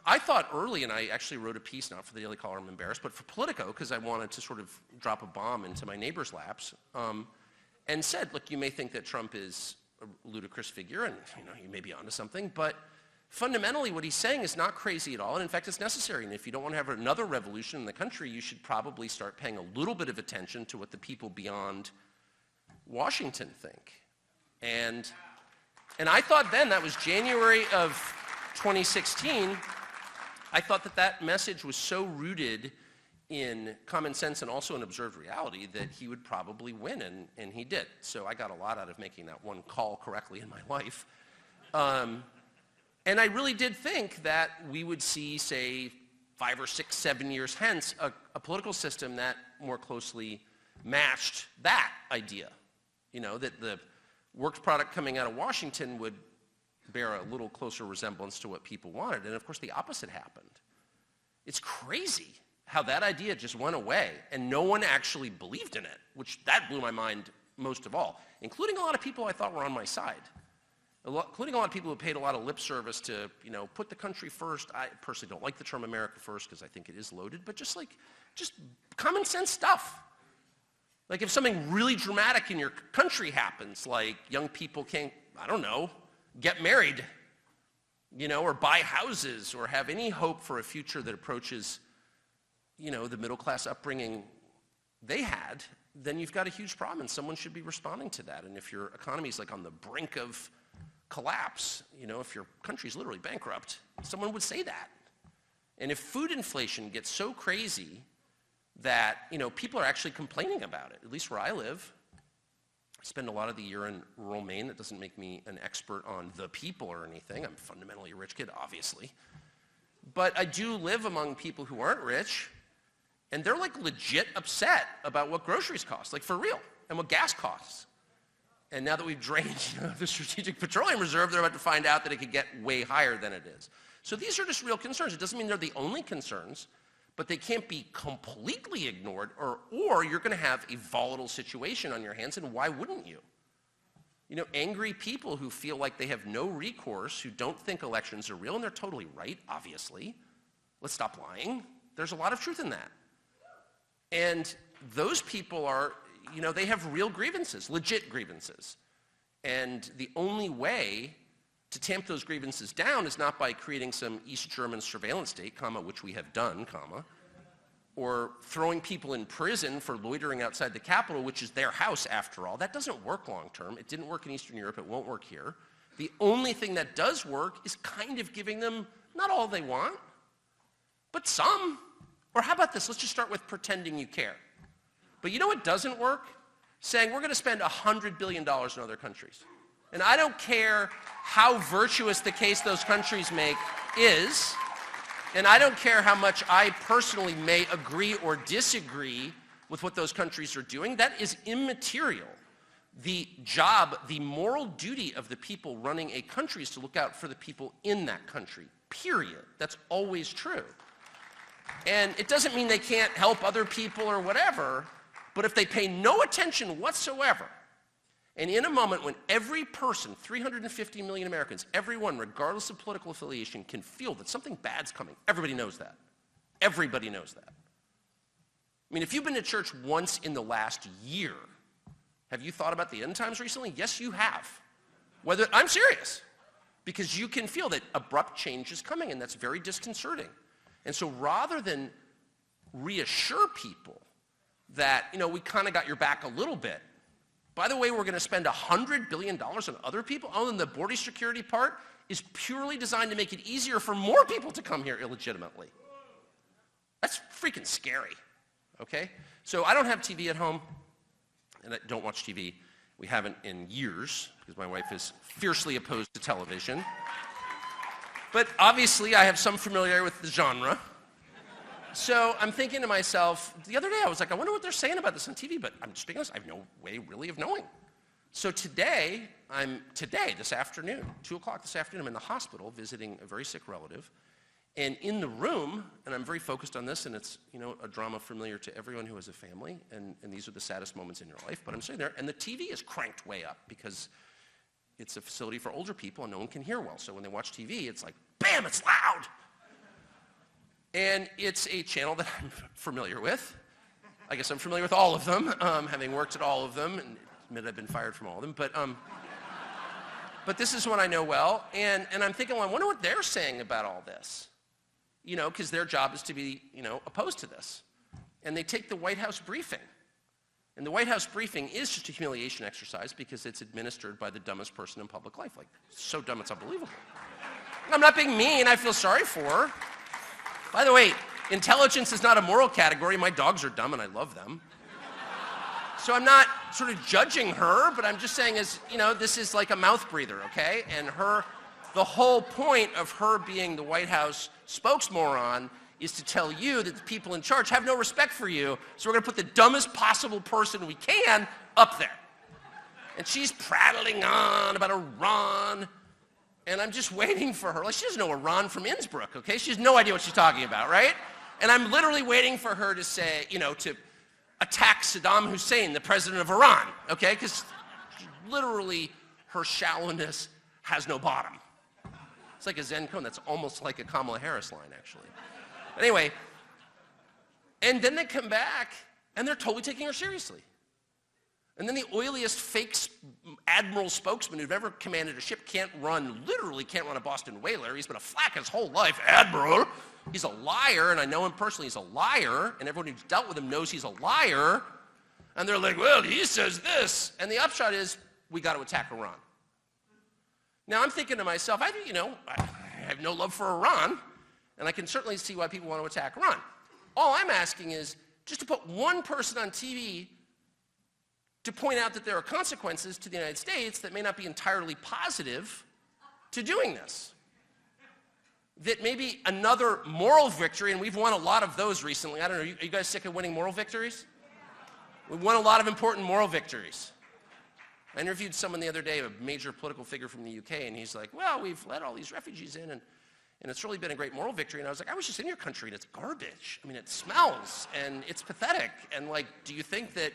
I thought early, and I actually wrote a piece, not for the Daily Caller, I'm embarrassed, but for Politico, because I wanted to sort of drop a bomb into my neighbor's laps, and said, look, you may think that Trump is a ludicrous figure, and you may be onto something, but fundamentally what he's saying is not crazy at all, and in fact it's necessary. And if you don't want to have another revolution in the country, you should probably start paying a little bit of attention to what the people beyond Washington think. And I thought then, that was January of 2016, I thought that message was so rooted in common sense and also in observed reality that he would probably win, and he did. So I got a lot out of making that one call correctly in my life. And I really did think that we would see, say, 5 or 6, 7 years hence, a political system that more closely matched that idea. That the worked product coming out of Washington would bear a little closer resemblance to what people wanted. And of course, the opposite happened. It's crazy how that idea just went away, and no one actually believed in it, that blew my mind most of all, including a lot of people I thought were on my side. Including a lot of people who paid a lot of lip service to, put the country first. I personally don't like the term America first because I think it is loaded, but just common sense stuff. Like if something really dramatic in your country happens, like young people can't, get married, or buy houses or have any hope for a future that approaches, the middle class upbringing they had, then you've got a huge problem and someone should be responding to that. And if your economy is on the brink of collapse, if your country's literally bankrupt, someone would say that. And if food inflation gets so crazy that, people are actually complaining about it, at least where I live. I spend a lot of the year in rural Maine. That doesn't make me an expert on the people or anything. I'm fundamentally a rich kid, obviously. But I do live among people who aren't rich, and they're legit upset about what groceries cost, for real, and what gas costs. And now that we've drained the Strategic Petroleum Reserve, they're about to find out that it could get way higher than it is. So these are just real concerns. It doesn't mean they're the only concerns, but they can't be completely ignored, or you're going to have a volatile situation on your hands, and why wouldn't you? Angry people who feel like they have no recourse, who don't think elections are real, and they're totally right, obviously. Let's stop lying. There's a lot of truth in that. And those people are, they have real grievances, legit grievances. And the only way to tamp those grievances down is not by creating some East German surveillance state, which we have done, or throwing people in prison for loitering outside the Capitol, which is their house after all. That doesn't work long term. It didn't work in Eastern Europe. It won't work here. The only thing that does work is kind of giving them not all they want, but some. Or how about this? Let's just start with pretending you care. But you know what doesn't work? Saying we're going to spend $100 billion in other countries. And I don't care how virtuous the case those countries make is, and I don't care how much I personally may agree or disagree with what those countries are doing. That is immaterial. The job, the moral duty of the people running a country is to look out for the people in that country, period. That's always true. And it doesn't mean they can't help other people or whatever, but if they pay no attention whatsoever, and in a moment when every person, 350 million Americans, everyone, regardless of political affiliation, can feel that something bad's coming, everybody knows that. Everybody knows that. I mean, if you've been to church once in the last year, have you thought about the end times recently? Yes, you have. I'm serious. Because you can feel that abrupt change is coming, and that's very disconcerting. And so rather than reassure people that, we kind of got your back a little bit, by the way, we're going to spend $100 billion on other people. Oh, and the border security part is purely designed to make it easier for more people to come here illegitimately. That's freaking scary, okay? So I don't have TV at home, and I don't watch TV. We haven't in years, because my wife is fiercely opposed to television. But obviously, I have some familiarity with the genre. So I'm thinking to myself, the other day I was like, I wonder what they're saying about this on TV, but I'm just being honest, I have no way really of knowing. So today, this afternoon, 2 o'clock this afternoon, I'm in the hospital visiting a very sick relative. And in the room, and I'm very focused on this, and it's a drama familiar to everyone who has a family, and these are the saddest moments in your life, but I'm sitting there, and the TV is cranked way up because it's a facility for older people and no one can hear well. So when they watch TV, it's like, bam, it's loud. And it's a channel that I'm familiar with. I guess I'm familiar with all of them, having worked at all of them, and admit I've been fired from all of them. But this is one I know well, and I'm thinking, well, I wonder what they're saying about all this. You know, because their job is to be, you know, opposed to this. And they take the White House briefing. And the White House briefing is just a humiliation exercise because it's administered by the dumbest person in public life. Like, so dumb it's unbelievable. I'm not being mean, I feel sorry for her. By the way, intelligence is not a moral category. My dogs are dumb and I love them. So I'm not sort of judging her, but I'm just saying is, you know, this is like a mouth breather, okay? And the whole point of her being the White House spokesmoron is to tell you that the people in charge have no respect for you, so we're going to put the dumbest possible person we can up there. And she's prattling on about Iran, and I'm just waiting for her. Like, she doesn't know Iran from Innsbruck, okay? She has no idea what she's talking about, right? And I'm literally waiting for her to say, you know, to attack Saddam Hussein, the president of Iran, okay? Because literally her shallowness has no bottom. It's like a Zen koan. That's almost like a Kamala Harris line, actually. Anyway, and then they come back, and they're totally taking her seriously. And then the oiliest fake admiral spokesman who've ever commanded a ship literally can't run a Boston whaler. He's been a flak his whole life, admiral. He's a liar, and I know him personally. He's a liar, and everyone who's dealt with him knows he's a liar. And they're like, well, he says this. And the upshot is, we got to attack Iran. Now, I'm thinking to myself, I have no love for Iran, and I can certainly see why people want to attack Iran. All I'm asking is just to put one person on TV to point out that there are consequences to the United States that may not be entirely positive to doing this. That maybe another moral victory, and we've won a lot of those recently. I don't know, are you guys sick of winning moral victories? We've won a lot of important moral victories. I interviewed someone the other day, a major political figure from the UK, and he's like, well, we've let all these refugees in, and it's really been a great moral victory. And I was like, I was just in your country, and it's garbage. I mean, it smells, and it's pathetic. And like, do you think that